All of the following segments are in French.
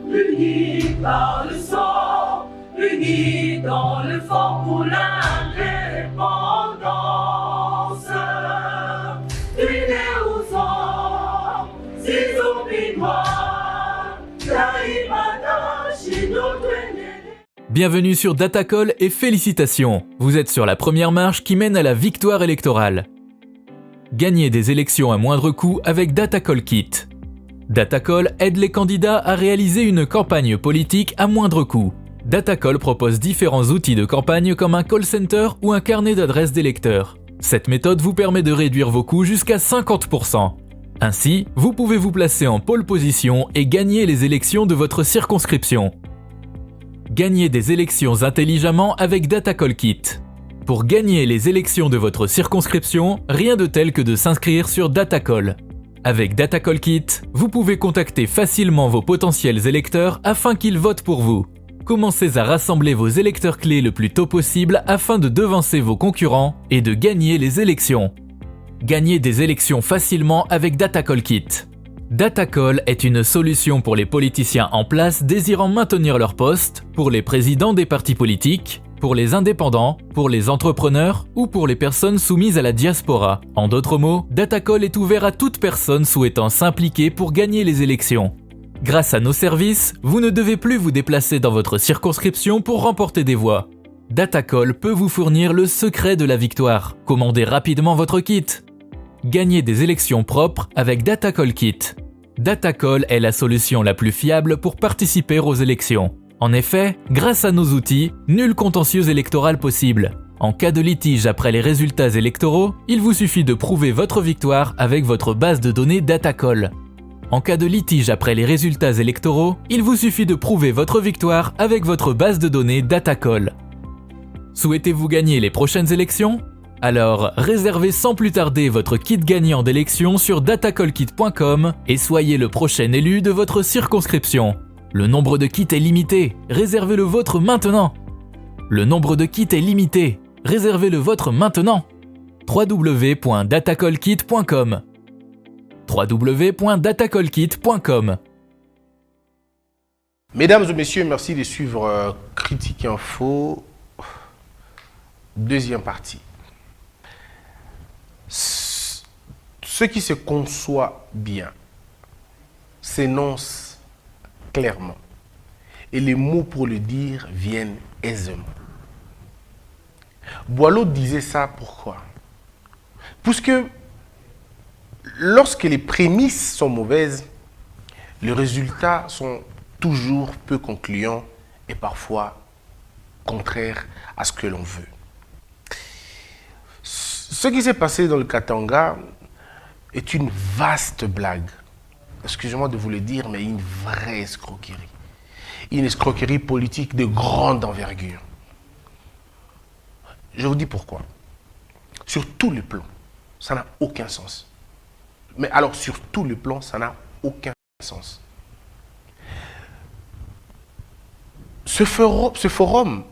unis par le sang, unis dans le fort pour l'indépendance. Unis aux hommes, si oubliez-moi, Taïmana, Chinotrene. Bienvenue sur Datacall et félicitations, vous êtes sur la première marche qui mène à la victoire électorale. Gagnez des élections à moindre coût avec Datacall Kit. Datacall aide les candidats à réaliser une campagne politique à moindre coût. Datacall propose différents outils de campagne comme un call center ou un carnet d'adresses d'électeurs. Cette méthode vous permet de réduire vos coûts jusqu'à 50%. Ainsi, vous pouvez vous placer en pole position et gagner les élections de votre circonscription. Gagnez des élections intelligemment avec Datacall Kit. Pour gagner les élections de votre circonscription, rien de tel que de s'inscrire sur Datacall. Avec Datacall Kit, vous pouvez contacter facilement vos potentiels électeurs afin qu'ils votent pour vous. Commencez à rassembler vos électeurs clés le plus tôt possible afin de devancer vos concurrents et de gagner les élections. Gagnez des élections facilement avec Datacall Kit. Datacall est une solution pour les politiciens en place désirant maintenir leur poste, pour les présidents des partis politiques, pour les indépendants, pour les entrepreneurs ou pour les personnes soumises à la diaspora. En d'autres mots, Datacall est ouvert à toute personne souhaitant s'impliquer pour gagner les élections. Grâce à nos services, vous ne devez plus vous déplacer dans votre circonscription pour remporter des voix. Datacall peut vous fournir le secret de la victoire. Commandez rapidement votre kit. Gagnez des élections propres avec Datacall Kit. Datacall est la solution la plus fiable pour participer aux élections. En effet, grâce à nos outils, nul contentieux électoral possible. En cas de litige après les résultats électoraux, il vous suffit de prouver votre victoire avec votre base de données Datacall. En cas de litige après les résultats électoraux, il vous suffit de prouver votre victoire avec votre base de données Datacall. Souhaitez-vous gagner les prochaines élections ? Alors, réservez sans plus tarder votre kit gagnant d'élection sur datacallkit.com et soyez le prochain élu de votre circonscription. Le nombre de kits est limité, réservez le vôtre maintenant. Le nombre de kits est limité, réservez le vôtre maintenant. www.datacallkit.com www.datacallkit.com. Mesdames et messieurs, merci de suivre Critique Info, deuxième partie. Ce qui se conçoit bien s'énonce clairement et les mots pour le dire viennent aisément. Boileau disait ça pourquoi? Puisque lorsque les prémices sont mauvaises, les résultats sont toujours peu concluants et parfois contraires à ce que l'on veut. Ce qui s'est passé dans le Katanga est une vaste blague. Excusez-moi de vous le dire, mais une vraie escroquerie. Une escroquerie politique de grande envergure. Je vous dis pourquoi. Sur tous les plans, ça n'a aucun sens. Mais alors, sur tous les plans, ça n'a aucun sens. Ce forum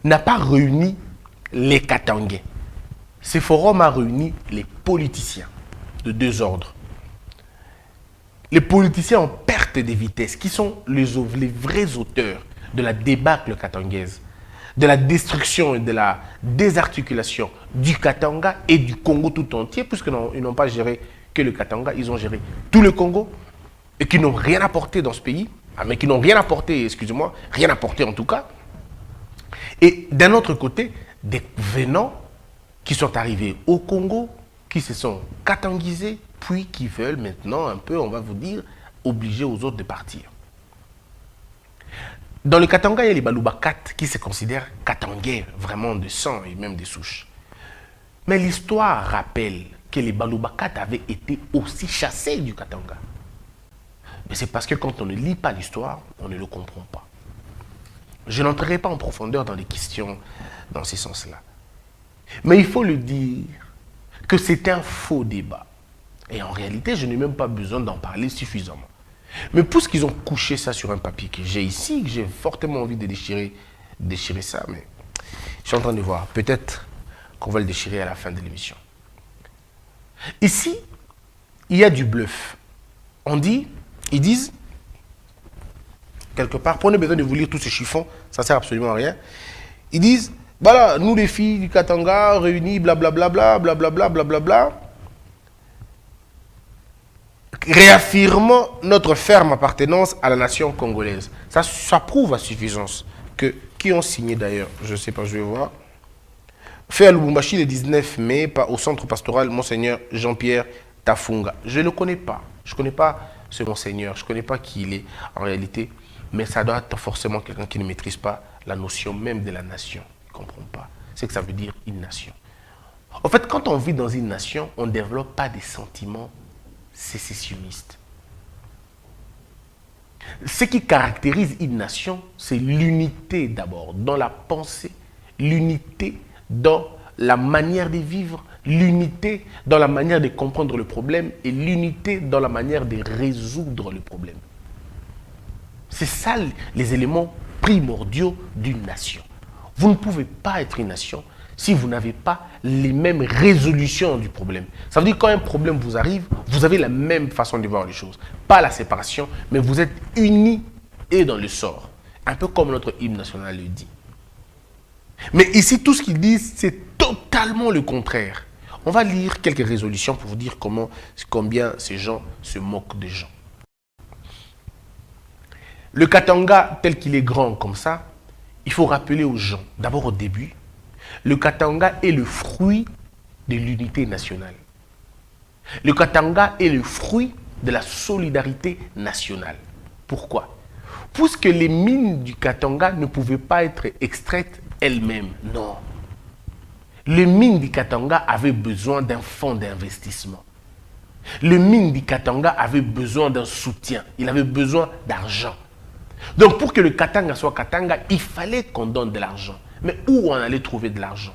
n'a pas réuni les Katangais. Ce forum a réuni les politiciens de deux ordres. Les politiciens en perte de vitesse, qui sont les vrais auteurs de la débâcle katangaise, de la destruction et de la désarticulation du Katanga et du Congo tout entier, puisqu'ils n'ont pas géré que le Katanga, ils ont géré tout le Congo, et qui n'ont rien apporté dans ce pays, mais qui n'ont rien apporté, excusez-moi, rien apporté en tout cas. Et d'un autre côté, des venants qui sont arrivés au Congo, qui se sont katanguisés, puis qui veulent maintenant un peu, on va vous dire, obliger aux autres de partir. Dans le Katanga, il y a les Balubakat qui se considèrent katangais, vraiment de sang et même de souche. Mais l'histoire rappelle que les Balubakat avaient été aussi chassés du Katanga. Mais c'est parce que quand on ne lit pas l'histoire, on ne le comprend pas. Je n'entrerai pas en profondeur dans les questions dans ce sens-là. Mais il faut le dire que c'est un faux débat. Et en réalité, je n'ai même pas besoin d'en parler suffisamment. Mais puisqu'ils ont couché ça sur un papier que j'ai ici, que j'ai fortement envie de déchirer ça, mais je suis en train de voir. Peut-être qu'on va le déchirer à la fin de l'émission. Ici, il y a du bluff. Ils disent, quelque part. Prenez besoin de vous lire tous ces chiffons, ça ne sert absolument à rien. Ils disent, voilà, nous les filles du Katanga, réunies, blablabla, blablabla, blablabla, réaffirmons notre ferme appartenance à la nation congolaise. Ça prouve à suffisance que, qui ont signé d'ailleurs, je ne sais pas, je vais voir, fait à Lubumbashi le 19 mai au centre pastoral Monseigneur Jean-Pierre Tafunga. Je ne le connais pas, je ne connais pas ce Monseigneur, je ne connais pas qui il est en réalité, mais ça doit être forcément quelqu'un qui ne maîtrise pas la notion même de la nation. Il ne comprend pas ce que ça veut dire une nation. En fait, quand on vit dans une nation, on ne développe pas des sentiments sécessionnistes. Ce qui caractérise une nation, c'est l'unité d'abord, dans la pensée, l'unité dans la manière de vivre, l'unité dans la manière de comprendre le problème et l'unité dans la manière de résoudre le problème. C'est ça les éléments primordiaux d'une nation. Vous ne pouvez pas être une nation si vous n'avez pas les mêmes résolutions du problème. Ça veut dire que quand un problème vous arrive, vous avez la même façon de voir les choses. Pas la séparation, mais vous êtes unis et dans le sort. Un peu comme notre hymne national le dit. Mais ici, tout ce qu'ils disent, c'est totalement le contraire. On va lire quelques résolutions pour vous dire combien ces gens se moquent des gens. Le Katanga, tel qu'il est grand comme ça, il faut rappeler aux gens, d'abord au début, le Katanga est le fruit de l'unité nationale. Le Katanga est le fruit de la solidarité nationale. Pourquoi? Puisque les mines du Katanga ne pouvaient pas être extraites elles-mêmes. Non. Les mines du Katanga avaient besoin d'un fonds d'investissement. Les mines du Katanga avaient besoin d'un soutien. Il avait besoin d'argent. Donc pour que le Katanga soit Katanga, il fallait qu'on donne de l'argent. Mais où on allait trouver de l'argent?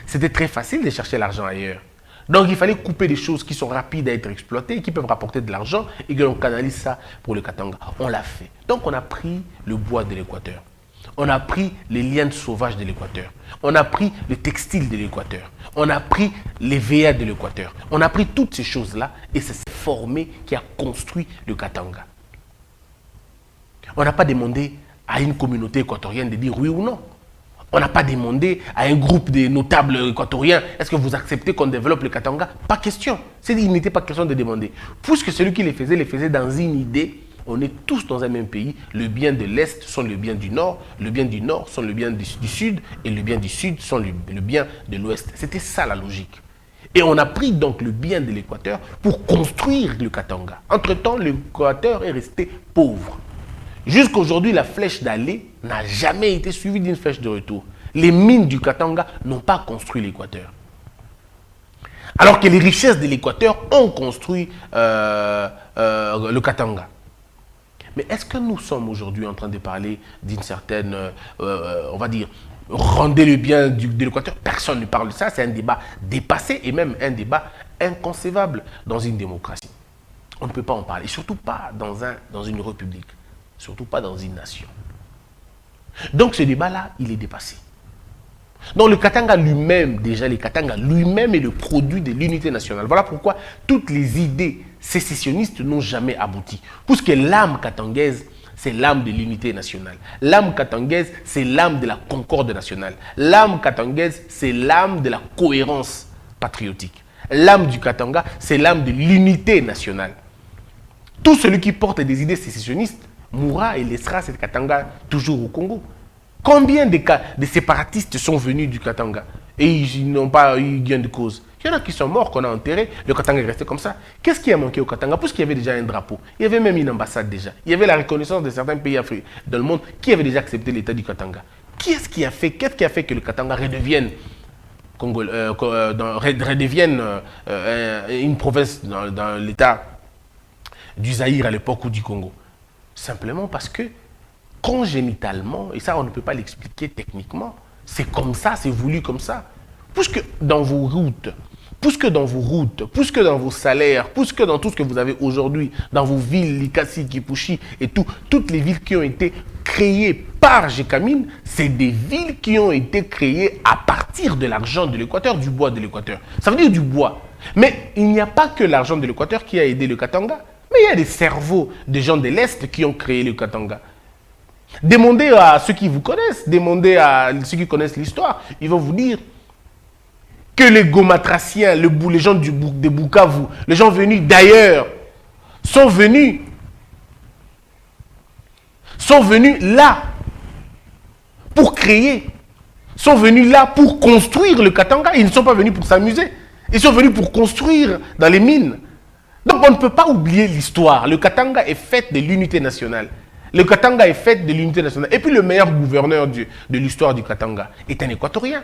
C'était très facile de chercher l'argent ailleurs. Donc il fallait couper des choses qui sont rapides à être exploitées, qui peuvent rapporter de l'argent et que l'on canalise ça pour le Katanga. On l'a fait. Donc on a pris le bois de l'Équateur. On a pris les lianes sauvages de l'Équateur. On a pris le textile de l'Équateur. On a pris les VA de l'Équateur. On a pris toutes ces choses-là et c'est cette formée qui a construit le Katanga. On n'a pas demandé à une communauté équatorienne de dire oui ou non. On n'a pas demandé à un groupe de notables équatoriens, est-ce que vous acceptez qu'on développe le Katanga? Pas question. Il n'était pas question de demander. Puisque celui qui les faisait dans une idée, on est tous dans un même pays. Le bien de l'Est sont le bien du Nord, le bien du Nord sont le bien du Sud, et le bien du Sud sont le bien de l'Ouest. C'était ça la logique. Et on a pris donc le bien de l'Équateur pour construire le Katanga. Entre-temps, l'Équateur est resté pauvre. Jusqu'à aujourd'hui, la flèche d'aller n'a jamais été suivie d'une flèche de retour. Les mines du Katanga n'ont pas construit l'Équateur. Alors que les richesses de l'Équateur ont construit le Katanga. Mais est-ce que nous sommes aujourd'hui en train de parler d'une certaine, on va dire, rendez le bien de l'Équateur? Personne ne parle de ça. C'est un débat dépassé et même un débat inconcevable dans une démocratie. On ne peut pas en parler, surtout pas dans une république. Surtout pas dans une nation. Donc ce débat-là, il est dépassé. Donc le Katanga lui-même, déjà le Katanga lui-même est le produit de l'unité nationale. Voilà pourquoi toutes les idées sécessionnistes n'ont jamais abouti. Puisque l'âme katangaise, c'est l'âme de l'unité nationale. L'âme katangaise, c'est l'âme de la concorde nationale. L'âme katangaise, c'est l'âme de la cohérence patriotique. L'âme du Katanga, c'est l'âme de l'unité nationale. Tout celui qui porte des idées sécessionnistes mourra et laissera cette Katanga toujours au Congo. Combien de séparatistes sont venus du Katanga et ils n'ont pas eu gain de cause? Il y en a qui sont morts, qu'on a enterrés, le Katanga est resté comme ça. Qu'est-ce qui a manqué au Katanga? Puisqu'il y avait déjà un drapeau, il y avait même une ambassade déjà, il y avait la reconnaissance de certains pays africains dans le monde qui avaient déjà accepté l'état du Katanga. Qu'est-ce qui a fait que le Katanga redevienne une province dans l'état du Zaïre à l'époque ou du Congo? Simplement parce que, congénitalement, et ça on ne peut pas l'expliquer techniquement, c'est comme ça, c'est voulu comme ça. Puisque dans vos routes, puisque dans vos salaires, puisque dans tout ce que vous avez aujourd'hui, dans vos villes, Likasi, Kipushi et toutes les villes qui ont été créées par Gécamine, c'est des villes qui ont été créées à partir de l'argent de l'Équateur, du bois de l'Équateur. Ça veut dire du bois. Mais il n'y a pas que l'argent de l'Équateur qui a aidé le Katanga. Mais Mais il y a des cerveaux des gens de l'Est qui ont créé le Katanga. Demandez à ceux qui vous connaissent, demandez à ceux qui connaissent l'histoire, ils vont vous dire que les gomatraciens, les gens de Bukavu, les gens venus d'ailleurs, sont venus là pour créer, sont venus là pour construire le Katanga. Ils ne sont pas venus pour s'amuser, ils sont venus pour construire dans les mines. Donc on ne peut pas oublier l'histoire. Le Katanga est fait de l'unité nationale. Le Katanga est fait de l'unité nationale. Et puis le meilleur gouverneur de l'histoire du Katanga est un Équatorien.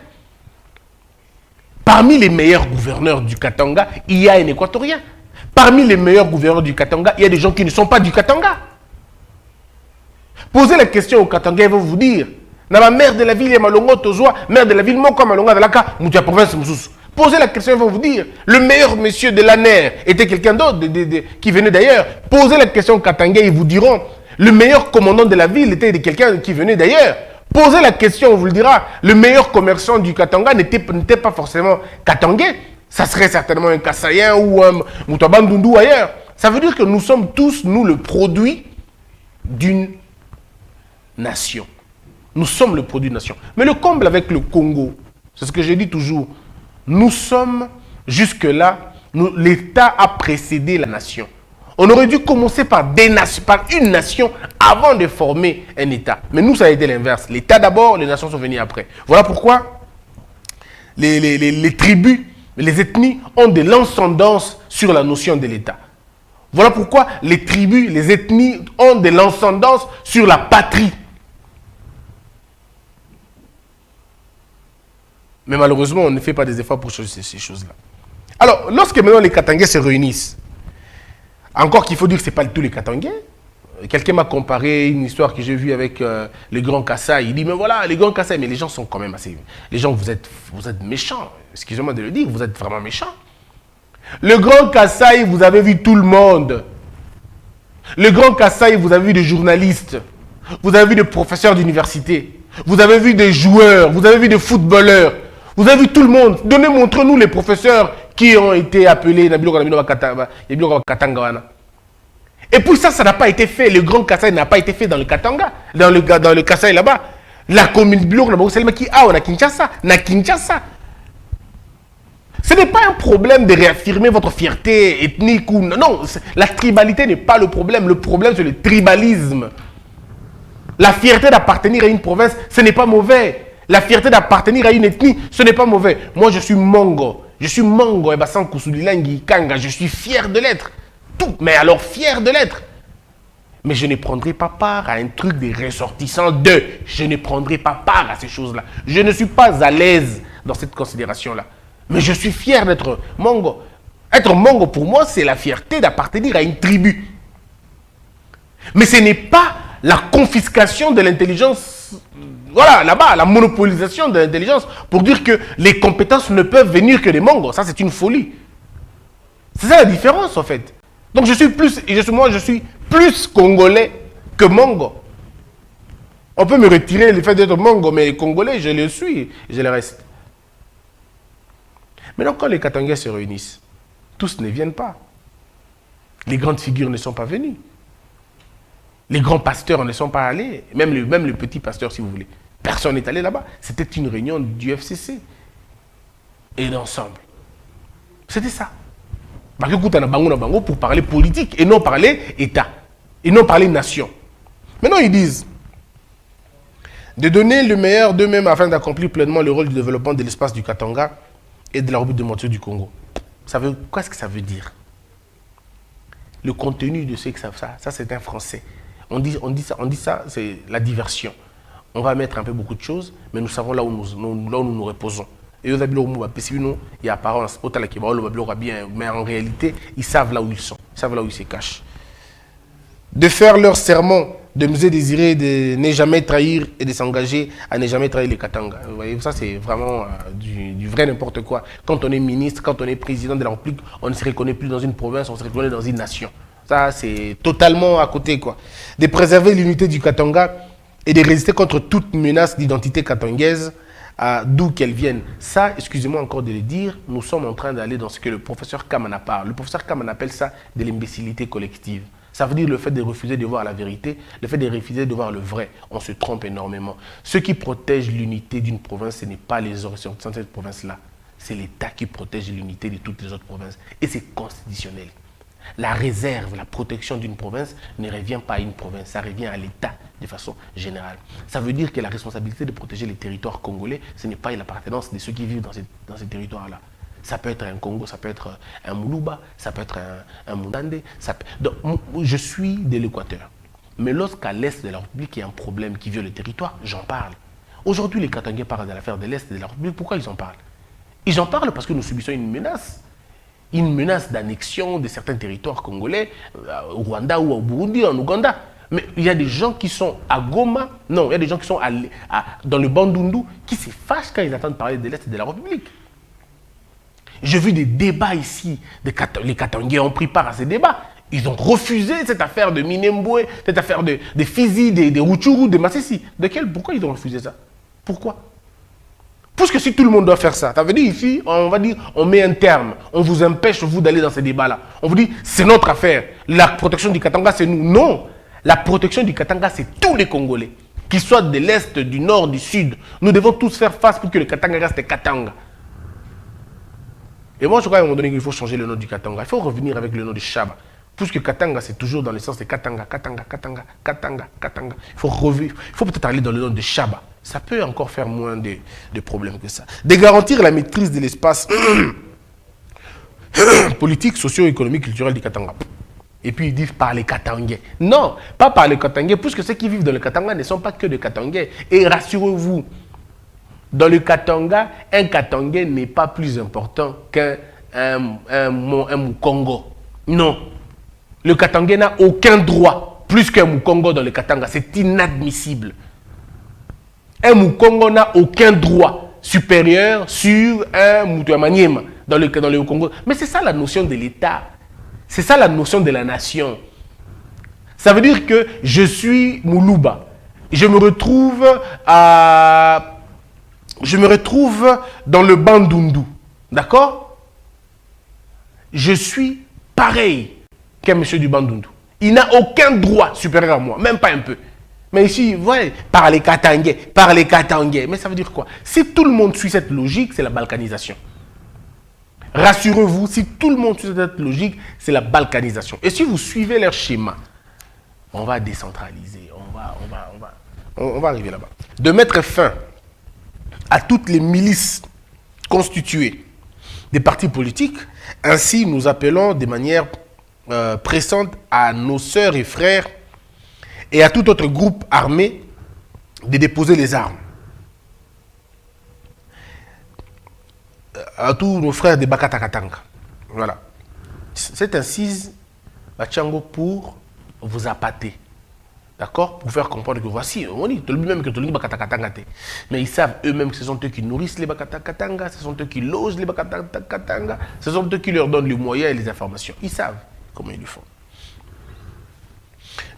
Parmi les meilleurs gouverneurs du Katanga, il y a un Équatorien. Parmi les meilleurs gouverneurs du Katanga, il y a des gens qui ne sont pas du Katanga. Posez la question au Katanga, ils vont vous dire, la maire de la ville est Malongo Tozoa, maire de la ville Moko Malonga Dalaka, Moutia province Moussous. Posez la question, ils vont vous dire, le meilleur monsieur de l'ANER était quelqu'un d'autre qui venait d'ailleurs. Posez la question au Katanga, ils vous diront, le meilleur commandant de la ville était quelqu'un qui venait d'ailleurs. Posez la question, on vous le dira. Le meilleur commerçant du Katanga n'était pas forcément katangais. Ça serait certainement un Kassaïen ou un Moutabandundu ailleurs. Ça veut dire que nous sommes tous, nous, le produit d'une nation. Nous sommes le produit d'une nation. Mais le comble avec le Congo, c'est ce que je dis toujours, nous sommes jusque-là, l'État a précédé la nation. On aurait dû commencer par une nation avant de former un État. Mais nous, ça a été l'inverse. L'État d'abord, les nations sont venues après. Voilà pourquoi les tribus, les ethnies ont de l'ascendance sur la notion de l'État. Voilà pourquoi les tribus, les ethnies ont de l'ascendance sur la patrie. Mais malheureusement, on ne fait pas des efforts pour changer ces choses-là. Alors, lorsque maintenant les Katangais se réunissent, encore qu'il faut dire que ce n'est pas tous les Katangais. Quelqu'un m'a comparé une histoire que j'ai vue avec les grands Kassai. Il dit, mais voilà, les grands Kassai, mais les gens sont quand même assez... Les gens, vous êtes méchants. Excusez-moi de le dire, vous êtes vraiment méchants. Le grand Kassai, vous avez vu tout le monde. Le grand Kassai, vous avez vu des journalistes. Vous avez vu des professeurs d'université. Vous avez vu des joueurs. Vous avez vu des footballeurs. Vous avez vu tout le monde. Montrez-nous les professeurs qui ont été appelés. Et puis ça n'a pas été fait. Le grand Kassai n'a pas été fait dans le Katanga. Dans le Kassai là-bas. La commune Biloko, c'est le qui a à Kinshasa. Na Kinshasa. Ce n'est pas un problème de réaffirmer votre fierté ethnique ou non. La tribalité n'est pas le problème. Le problème, c'est le tribalisme. La fierté d'appartenir à une province, ce n'est pas mauvais. La fierté d'appartenir à une ethnie, ce n'est pas mauvais. Moi, je suis Mongo. Je suis Mongo et Bassan Kusulilangi Kanga. Je suis fier de l'être. Tout. Mais alors, fier de l'être. Mais je ne prendrai pas part à un truc des ressortissants de. Je ne prendrai pas part à ces choses-là. Je ne suis pas à l'aise dans cette considération-là. Mais je suis fier d'être Mongo. Être Mongo, pour moi, c'est la fierté d'appartenir à une tribu. Mais ce n'est pas la confiscation de l'intelligence. Voilà, là-bas, la monopolisation de l'intelligence pour dire que les compétences ne peuvent venir que des Mongos. Ça, c'est une folie. C'est ça la différence, en fait. Donc, je suis plus congolais que Mongo. On peut me retirer le fait d'être Mongo, mais congolais, je le suis, je le reste. Maintenant, quand les Katangais se réunissent, tous ne viennent pas. Les grandes figures ne sont pas venues. Les grands pasteurs ne sont pas allés. Même le petit pasteur, si vous voulez. Personne n'est allé là-bas. C'était une réunion du FCC. Et d'ensemble. C'était ça. Pour parler politique et non parler État. Et non parler nation. Maintenant, ils disent de donner le meilleur d'eux-mêmes afin d'accomplir pleinement le rôle du développement de l'espace du Katanga et de la République démocratique du Congo. Qu'est-ce que ça veut dire? Le contenu de ce que ça c'est un français. On dit ça, c'est la diversion. On va mettre un peu beaucoup de choses, mais nous savons là où nous reposons. Et eux, il y a apparence, mais en réalité, ils savent là où ils sont, ils savent là où ils se cachent. De faire leur serment, de nous désirer de ne jamais trahir et de s'engager à ne jamais trahir les Katanga. Vous voyez, ça c'est vraiment du vrai n'importe quoi. Quand on est ministre, quand on est président de la République, on ne se reconnaît plus dans une province, on se reconnaît dans une nation. Ça c'est totalement à côté, quoi. De préserver l'unité du Katanga et de résister contre toute menace d'identité katangaise d'où qu'elles viennent. Ça, excusez-moi encore de le dire, nous sommes en train d'aller dans ce que le professeur Kamana parle. Le professeur Kamana appelle ça de l'imbécilité collective. Ça veut dire le fait de refuser de voir la vérité, le fait de refuser de voir le vrai. On se trompe énormément. Ce qui protège l'unité d'une province, ce n'est pas les ressortissants de cette province-là. C'est l'État qui protège l'unité de toutes les autres provinces. Et c'est constitutionnel. La réserve, la protection d'une province ne revient pas à une province, ça revient à l'État de façon générale. Ça veut dire que la responsabilité de protéger les territoires congolais, ce n'est pas l'appartenance de ceux qui vivent dans ces territoires-là. Ça peut être un Congo, ça peut être un Moulouba, ça peut être un Moundandé. Donc, je suis de l'Équateur. Mais lorsqu'à l'est de la République, il y a un problème qui viole le territoire, j'en parle. Aujourd'hui, les Katangais parlent de l'affaire de l'est de la République. Pourquoi ils en parlent? Ils en parlent parce que nous subissons une menace d'annexion de certains territoires congolais, au Rwanda ou au Burundi, en Ouganda. Mais il y a des gens qui sont à Goma, non, il y a des gens qui sont dans le Bandundu, qui se fâchent quand ils entendent parler de l'Est de la République. J'ai vu des débats ici, les Katangais ont pris part à ces débats. Ils ont refusé cette affaire de Minembwe, cette affaire de Fizi, de Rutshuru, de Masisi. Pourquoi ils ont refusé ça? Pourquoi? Parce que si tout le monde doit faire ça, ça veut dire ici, on va dire, on met un terme, on vous empêche vous d'aller dans ces débats-là. On vous dit, c'est notre affaire. La protection du Katanga, c'est nous. Non, la protection du Katanga, c'est tous les Congolais, qu'ils soient de l'Est, du Nord, du Sud. Nous devons tous faire face pour que le Katanga reste Katanga. Et moi, je crois à un moment donné qu'il faut changer le nom du Katanga. Il faut revenir avec le nom de Shaba. Puisque Katanga, c'est toujours dans le sens de Katanga, Katanga, Katanga, Katanga, Katanga. Il faut peut-être aller dans le nom de Shaba. Ça peut encore faire moins de problèmes que ça. De garantir la maîtrise de l'espace politique, socio-économique, culturel du Katanga. Et puis ils disent par les Katangais. Non, pas par les Katangais, puisque ceux qui vivent dans le Katanga ne sont pas que des Katangais. Et rassurez-vous, dans le Katanga, un Katangais n'est pas plus important qu'un Mukongo. Non. Le Katangais n'a aucun droit, plus qu'un Mukongo dans le Katanga. C'est inadmissible. Un Mukongo n'a aucun droit supérieur sur un Mutuamaniema dans le Congo. Mais c'est ça la notion de l'État. C'est ça la notion de la nation. Ça veut dire que je suis Moulouba. Je me retrouve dans le Bandundu. D'accord? Je suis pareil qu'un monsieur du Bandundu. Il n'a aucun droit supérieur à moi, même pas un peu. Mais ici, vous voyez, par les Katangais. Mais ça veut dire quoi? Si tout le monde suit cette logique, c'est la balkanisation. Rassurez-vous, si tout le monde suit cette logique, c'est la balkanisation. Et si vous suivez leur schéma, on va décentraliser, on va arriver là-bas. De mettre fin à toutes les milices constituées des partis politiques, ainsi nous appelons de manière pressante à nos sœurs et frères et à tout autre groupe armé de déposer les armes. À tous nos frères de Bakatakatanga. Voilà. Cette incise, Bachango, pour vous appâter. D'accord? Pour faire comprendre que voici, on dit même que tout le monde Bakatakatanga. Mais ils savent eux-mêmes que ce sont eux qui nourrissent les Bakatakatanga, ce sont eux qui logent les Bakatakatanga, ce sont eux qui leur donnent les moyens et les informations. Ils savent comment ils le font.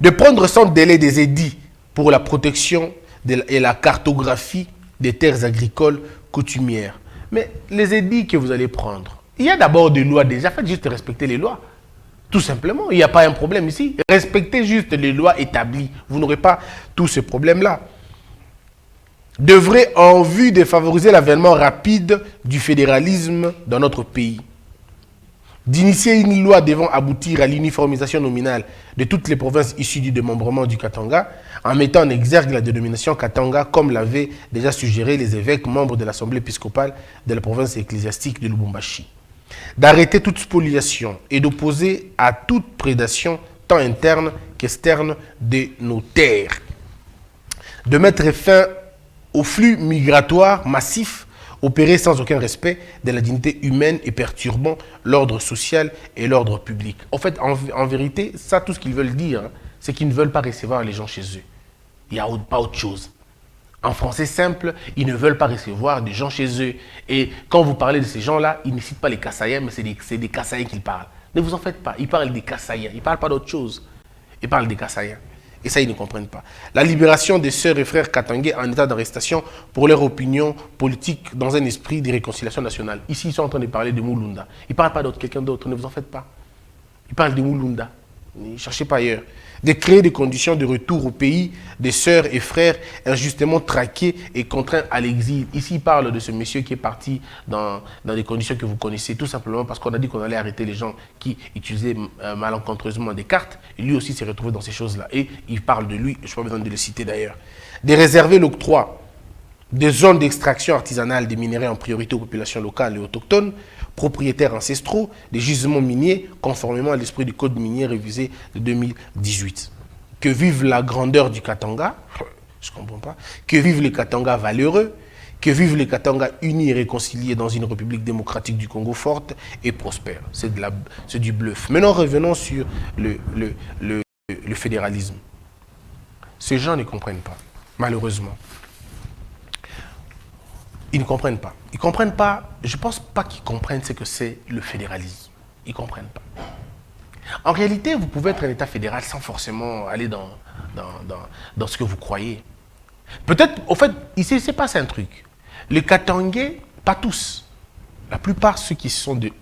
De prendre sans délai des édits pour la protection et la cartographie des terres agricoles coutumières. Mais les édits que vous allez prendre, il y a d'abord des lois déjà, faites juste respecter les lois. Tout simplement, il n'y a pas un problème ici. Respectez juste les lois établies. Vous n'aurez pas tous ces problèmes-là. Devrait en vue de favoriser l'avènement rapide du fédéralisme dans notre pays. D'initier une loi devant aboutir à l'uniformisation nominale de toutes les provinces issues du démembrement du Katanga, en mettant en exergue la dénomination Katanga, comme l'avaient déjà suggéré les évêques membres de l'Assemblée épiscopale de la province ecclésiastique de Lubumbashi. D'arrêter toute spoliation et d'opposer à toute prédation, tant interne qu'externe, de nos terres. De mettre fin au flux migratoire massif opéré sans aucun respect de la dignité humaine et perturbant l'ordre social et l'ordre public. En fait, en vérité, ça, tout ce qu'ils veulent dire, hein, c'est qu'ils ne veulent pas recevoir les gens chez eux. Il n'y a pas autre chose. En français simple, ils ne veulent pas recevoir des gens chez eux. Et quand vous parlez de ces gens-là, ils ne citent pas les Kassaïens, mais c'est des Kassaïens qu'ils parlent. Ne vous en faites pas, ils parlent des Kassaïens, ils ne parlent pas d'autre chose. Ils parlent des Kassaïens. Et ça, ils ne comprennent pas. La libération des sœurs et frères katangais en état d'arrestation pour leur opinion politique dans un esprit de réconciliation nationale. Ici, ils sont en train de parler de Mulunda. Ils ne parlent pas d'autre, quelqu'un d'autre, ne vous en faites pas. Ils parlent de Mulunda. Ne cherchez pas ailleurs. De créer des conditions de retour au pays des sœurs et frères injustement traqués et contraints à l'exil. Ici, il parle de ce monsieur qui est parti dans des conditions que vous connaissez, tout simplement parce qu'on a dit qu'on allait arrêter les gens qui utilisaient malencontreusement des cartes. Et lui aussi s'est retrouvé dans ces choses-là. Et il parle de lui, je n'ai pas besoin de le citer d'ailleurs. De réserver l'octroi des zones d'extraction artisanale des minerais en priorité aux populations locales et autochtones, propriétaires ancestraux des gisements miniers conformément à l'esprit du code minier révisé de 2018. Que vive la grandeur du Katanga, je ne comprends pas, que vivent les Katanga valeureux, que vivent les Katanga unis et réconciliés dans une République démocratique du Congo forte et prospère. C'est du bluff. Maintenant, revenons sur le fédéralisme. Ces gens ne comprennent pas, malheureusement. Ils ne comprennent pas. Ils ne comprennent pas, je ne pense pas qu'ils comprennent ce que c'est le fédéralisme. Ils ne comprennent pas. En réalité, vous pouvez être un État fédéral sans forcément aller dans ce que vous croyez. Peut-être, au fait, ici, il s'est passé un truc. Les Katangais, pas tous, la plupart, ceux qui sont du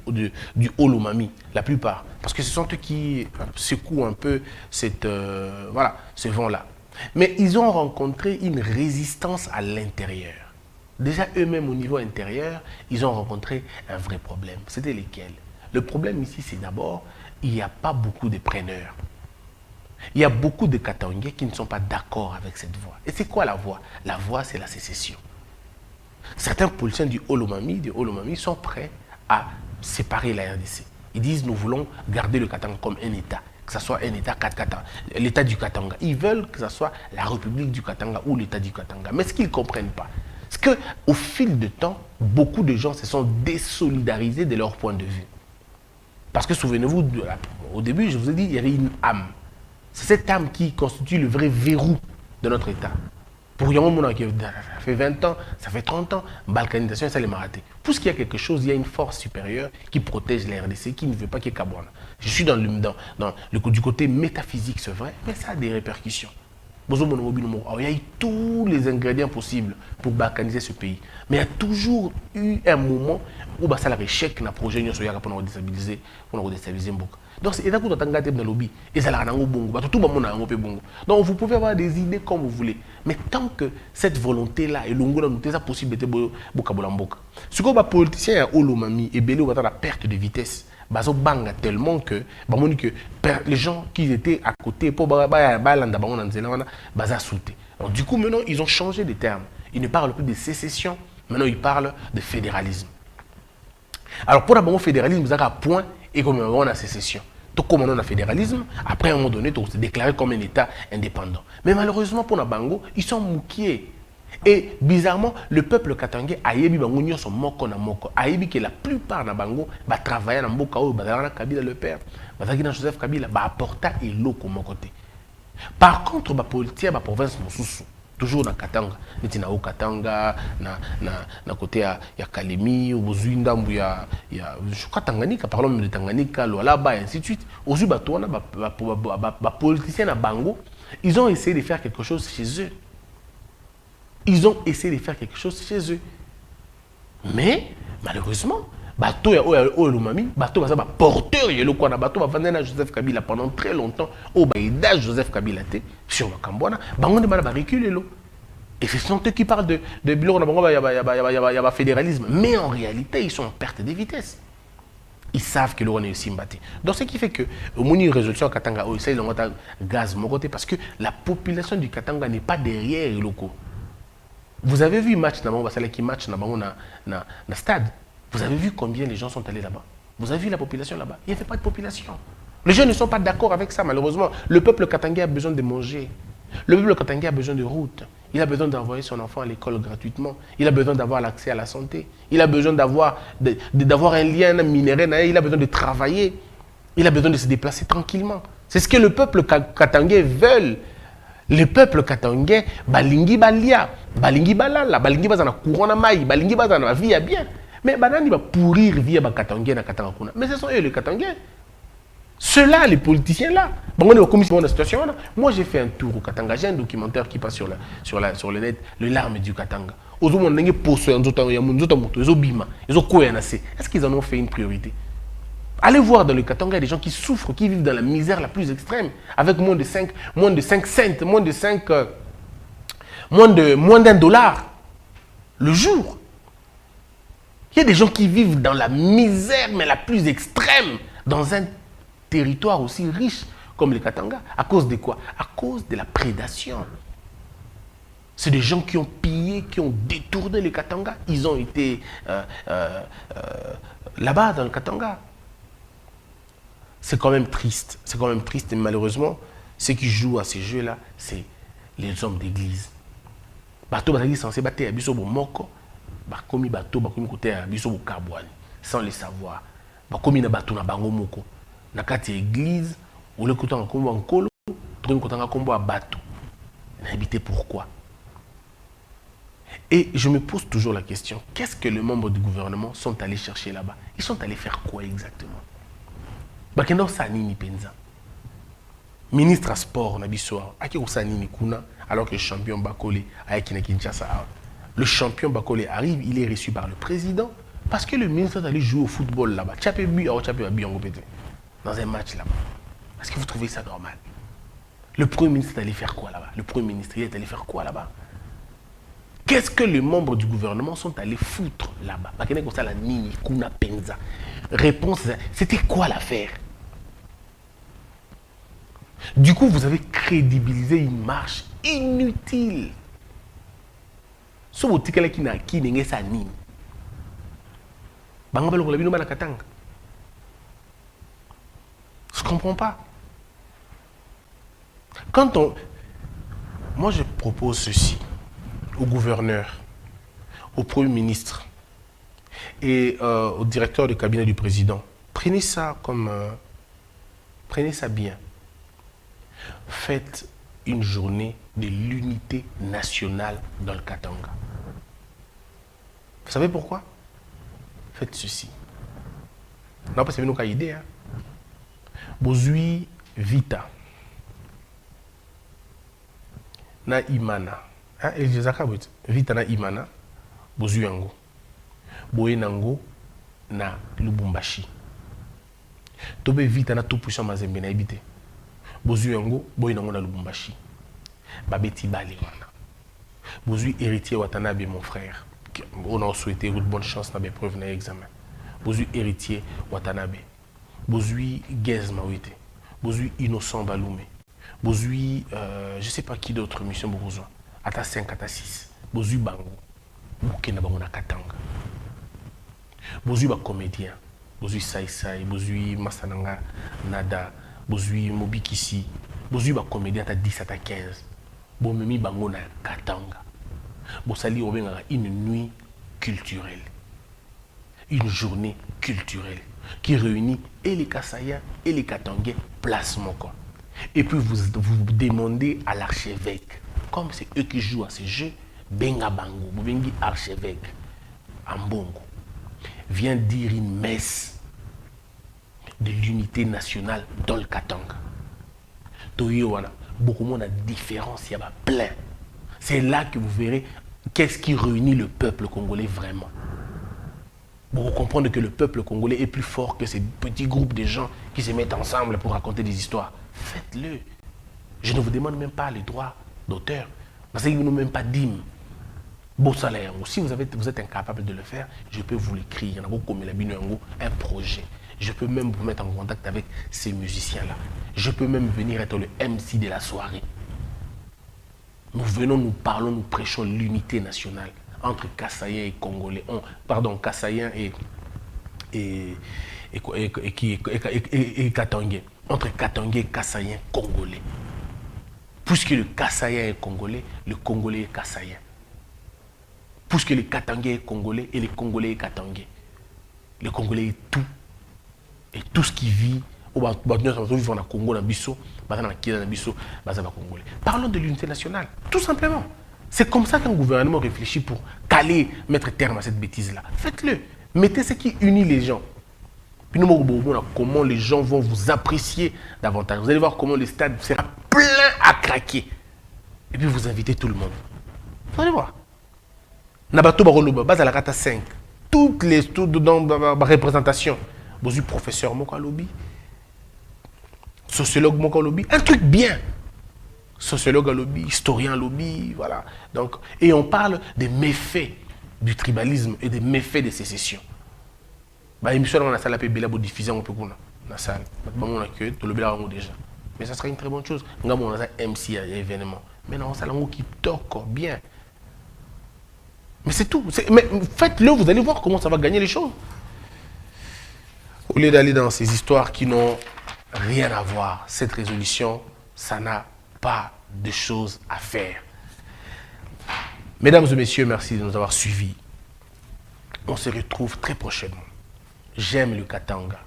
Olomami, la plupart, parce que ce sont eux qui secouent un peu ce vent-là. Mais ils ont rencontré une résistance à l'intérieur. Déjà, eux-mêmes, au niveau intérieur, ils ont rencontré un vrai problème. C'était lesquels? Le problème ici, c'est d'abord, il n'y a pas beaucoup de preneurs. Il y a beaucoup de Katangais qui ne sont pas d'accord avec cette voie. Et c'est quoi la voie? La voie, c'est la sécession. Certains politiciens du Olomami sont prêts à séparer la RDC. Ils disent, nous voulons garder le Katanga comme un État, que ce soit un État l'État du Katanga. Ils veulent que ce soit la République du Katanga ou l'État du Katanga. Mais ce qu'ils ne comprennent pas, c'est qu'au fil du temps, beaucoup de gens se sont désolidarisés de leur point de vue. Parce que souvenez-vous, au début, je vous ai dit, il y avait une âme. C'est cette âme qui constitue le vrai verrou de notre État. Pour Yamon, qui ça fait 20 ans, ça fait 30 ans, balkanisation, ça les m'a raté. Puisqu'il y a quelque chose, il y a une force supérieure qui protège la RDC, qui ne veut pas qu'il y ait Kabouana. Je suis du côté métaphysique, c'est vrai, mais ça a des répercussions. Il y a eu tous les ingrédients possibles pour balkaniser ce pays. Mais il y a toujours eu un moment où ça a échec dans le projet pour déstabiliser Mboka. Donc c'est là que vous avez dans lobby et ça a tout le monde a bongo. Donc vous pouvez avoir des idées comme vous voulez, mais tant que cette volonté là est longue, c'est possible de Mboka. Ce que les politiciens à Olomami et Belé ont la perte de vitesse. Bazo banga tellement que les gens qui étaient à côté pour sauté. Alors du coup maintenant ils ont changé de terme. Ils ne parlent plus de sécession, maintenant ils parlent de fédéralisme. Alors pour le fédéralisme, vous avez un point et comme on a sécession. Tout comme on a fédéralisme, après à un moment donné, on se déclare comme un État indépendant. Mais malheureusement pour Nabango, ils sont mouqués. Et bizarrement, le peuple katangais a yebi bango nyonso moko na moko. A yebi que la plupart na bango ba travailler na mboka o bazala Kabila le père, bazaki na Joseph Kabila ba apporta eloko moko te. Par contre, ba politique ba province mosusu toujours na Katanga, neti na Katanga na côté ya Kalemi, Bozui Ndambu ya je crois Tanganyika, parlons même de Tanganyika, Lualaba et ainsi de suite. Ozu ba toana ba politiciens na bango, ils ont essayé de faire quelque chose chez eux. Ils ont essayé de faire quelque chose chez eux. Mais, malheureusement, bateau ya Olomami, bateau va porteur yelo quoi na bateau va vendre Joseph Kabila pendant très longtemps au baïda Joseph Kabila sur le Cambouana, bango de ba reculer l'eau. Et ce sont eux qui parlent de bilan y a fédéralisme, mais en réalité, ils sont en perte de vitesse. Ils savent que l'on est aussi mbatté. Donc ce qui fait que au moins une résolution à Katanga, ils ont un gaz mon côté parce que la population du Katanga n'est pas derrière les locaux. Vous avez vu match qui match dans le stade. Vous avez vu combien les gens sont allés là-bas. Vous avez vu la population là-bas. Il n'y avait pas de population. Les gens ne sont pas d'accord avec ça, malheureusement. Le peuple katangais a besoin de manger. Le peuple katangais a besoin de routes. Il a besoin d'envoyer son enfant à l'école gratuitement. Il a besoin d'avoir l'accès à la santé. Il a besoin d'avoir un lien minéraire. Il a besoin de travailler. Il a besoin de se déplacer tranquillement. C'est ce que le peuple katangais veut. Le peuple katangais, balingi balia, balingi balala, balingi bazana courant na mai, balingi bazana vie à bien. Mais banani va pourrir via ba katangais na katanga kuna. Mais ce sont eux les katangais. Ceux-là, les politiciens-là, bon, on est au commission de la situation. Moi, j'ai fait un tour au Katanga. J'ai un documentaire qui passe sur le net, Le larme du Katanga. Est-ce qu'ils en ont fait une priorité? Allez voir dans le Katanga, il y a des gens qui souffrent, qui vivent dans la misère la plus extrême, avec moins de 5 cents, moins d'un dollar le jour. Il y a des gens qui vivent dans la misère, mais la plus extrême, dans un territoire aussi riche comme le Katanga. À cause de quoi? À cause de la prédation. C'est des gens qui ont pillé, qui ont détourné le Katanga. Ils ont été là-bas dans le Katanga. C'est quand même triste. C'est quand même triste. Et malheureusement, ceux qui jouent à ces jeux-là, c'est les hommes d'église. Bateau bazali censé battre à biso moko, bakomi bateau bakomi côté à biso kabwani sans le savoir. Bakomi na bateau na bango moko. Na kati église, ou le côté en kombo en kolo, tout côté en kombo à bateau. N'habiter pourquoi? Et je me pose toujours la question, qu'est-ce que les membres du gouvernement sont allés chercher là-bas? Ils sont allés faire quoi exactement? Bakendo Sanini Penza. Ministre à sport, Nabisoa, Aki Sanini Kuna, alors que le champion Bakole a Kinshasa. Le champion Bakole arrive, il est reçu par le président, parce que le ministre est allé jouer au football là-bas. Dans un match là-bas. Est-ce que vous trouvez ça normal? Le Premier ministre est allé faire quoi là-bas? Le Premier ministre, il est allé faire quoi là-bas? Qu'est-ce que les membres du gouvernement sont allés foutre là-bas? Réponse, c'était quoi l'affaire? Du coup, vous avez crédibilisé une marche inutile. Ce botikala qui n'a qui n'est pas nini. Je ne comprends pas. Moi, je propose ceci au gouverneur, au Premier ministre et au directeur du cabinet du président. Prenez ça bien. Faites une journée de l'unité nationale dans le Katanga. Vous savez pourquoi? Faites ceci. Non, parce que nous avons une idée. Bozui Vita. Na Imana. Vita na Imana. Bozui Yango. Boye Nango na Lubumbashi. Tobe Vita na tout puissant Mazembe na habité. Bozui Yango, boye Nango na Lubumbashi. Babeti Bali wana. Bozui héritier Watanabe, mon frère. On a souhaité une bonne chance dans l'épreuve de l'examen. Bozui héritier Watanabe. Bozui Gez Mawete. Bozui Innocent Balume. Bozui, je ne sais pas qui d'autre, mission Bourgeois. Ata 5, ata 6. Bozui Bango. Bukena Bango na Katanga. Bozui ba comédien. Bozui Sai Sai. Bozui Masananga Nada. Bozui Mobikisi. Bozui ba comédien ata 10, ata 15. Bomemi Bango na Katanga. Bosali Obenga une nuit culturelle. Une journée culturelle qui réunit et les Kassayens et les Katangais place Moko. Et puis vous demandez à l'archevêque, comme c'est eux qui jouent à ce jeu, Benga Bango, Bengi archevêque, Ambongo, vient dire une messe de l'unité nationale dans le Katanga. Toyowana, beaucoup de monde a différence, il y a plein. C'est là que vous verrez qu'est-ce qui réunit le peuple congolais vraiment. Pour comprendre que le peuple congolais est plus fort que ces petits groupes de gens qui se mettent ensemble pour raconter des histoires. Faites-le. Je ne vous demande même pas les droits d'auteur. Parce que vous n'avez même pas d'hymne. Beau salaire. Si vous êtes incapable de le faire, je peux vous l'écrire. Un projet. Je peux même vous mettre en contact avec ces musiciens-là. Je peux même venir être le MC de la soirée. Nous venons, nous parlons, nous prêchons l'unité nationale entre Kassaïens et Congolais. Pardon, Kassaïens et Katangais. Entre Katangais et Kassaïens Congolais. Puisque le Kassaïen est Congolais, le Congolais est Kassaïen. Puisque le Katangais est Congolais et le Congolais est Katangais. Le Congolais est tout. Et tout ce qui vit, parlons de l'unité nationale, tout simplement. C'est comme ça qu'un gouvernement réfléchit pour caler, mettre terme à cette bêtise-là. Faites-le. Mettez ce qui unit les gens. Puis nous, comment les gens vont vous apprécier davantage. Vous allez voir comment le stade sera plein à craquer. Et puis vous invitez tout le monde. Vous allez voir. Nabato Baroloba, base à la carte 5. Toutes les dans la représentation. Vous avez professeur Moko Lobby, sociologue Moko Lobby, un truc bien. Sociologue à lobby, historien à lobby, voilà. Donc, et on parle des méfaits du tribalisme et des méfaits des sécessions. Bah, émission dans la salle appelée Bela diffuser un peu dans la salle. Bon, on accueille tout le Bela déjà. Mais ça serait une très bonne chose. On a un MC à événement. Mais non, ça qui toque bien. Mais c'est tout. Mais faites-le, vous allez voir comment ça va gagner les choses. Au lieu d'aller dans ces histoires qui n'ont rien à voir, cette résolution, ça n'a pas de choses à faire. Mesdames et messieurs, merci de nous avoir suivis. On se retrouve très prochainement. J'aime le Katanga,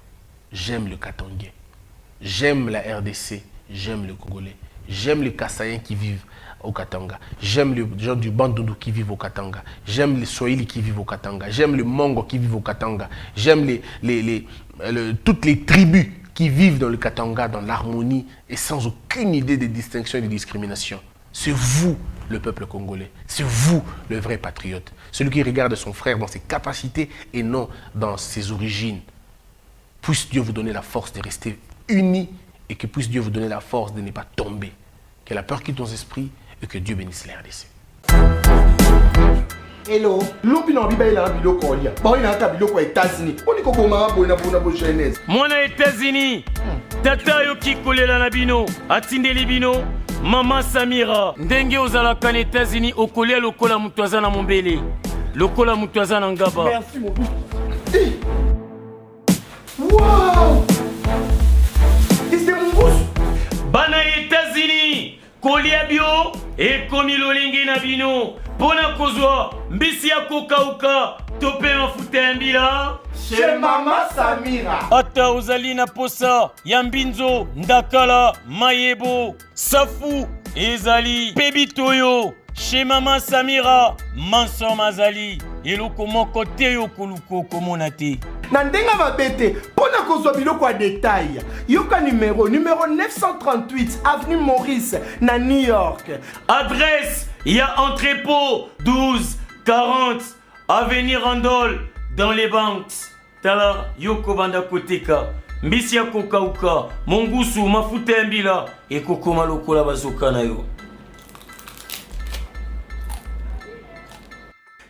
j'aime le Katangais, j'aime la RDC, j'aime le Congolais, j'aime les Kassaïens qui vivent au Katanga, j'aime les gens du Bandundu qui vivent au Katanga, j'aime les Swahili qui vivent au Katanga, j'aime les Mongo qui vivent au Katanga, j'aime toutes les tribus qui vivent dans le Katanga, dans l'harmonie et sans aucune idée de distinction et de discrimination. C'est vous, le peuple congolais. C'est vous, le vrai patriote. Celui qui regarde son frère dans ses capacités et non dans ses origines. Puisse Dieu vous donner la force de rester unis et que puisse Dieu vous donner la force de ne pas tomber. Que la peur quitte nos esprits et que Dieu bénisse les RDC. Hello. Lobi na biba ila biloko olia. Ba ina ta biloko aux États-Unis. Oni ko boma bona jeunesse. Mwana États-Unis. Tata yo kikolela na bino, atindeli bino. Mama Samira, ndenge ozalaka na États-Unis okolia lokola mutu aza na mombele. Lokola mutu aza na ngaba. Merci mon bout. Wow! C'est mon bout. Bana États-Unis, kolia bio ekomi lolingi na bino. Pona kozwa mbisi ya kokauka tope mafuta ya mbila. Chez Mama Samira. Ata ozali na posa ya mbinzo, ndakala, mayebo, safu, ezali, pebitoyo. Chez Mama Samira, manso mazali. Eloko moko te yo koluko komona te. Na ndenga mabete, pona kozwa biloko ya détail. Yoka numéro 938 avenue Maurice na New York. Adresse, il y a entrepôt 12 40 avenue Randol dans les banques. Tala yoko banda koteka. Mbisi ya kokauka, mongusu mafuta ya mbila ekokoma lokola bazoka na yo.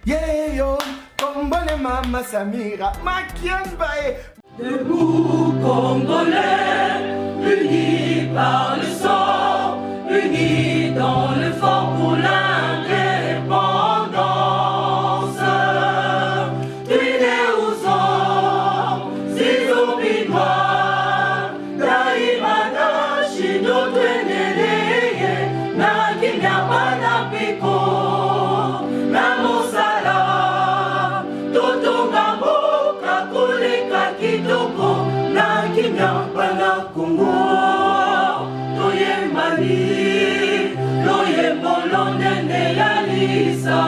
Yeah yo, kombone Mama Samira, makiambae. Debout Congolais, unis par le sang, unis dans le fort pour l'indépendance. Unis aux hommes, si obinois, daimana shido tweneleye, na kinyamana piko, na mosala, totonga mboka koleka kitoko, na kinyamana Kongo, toyembani, loyembo londene ya lisa.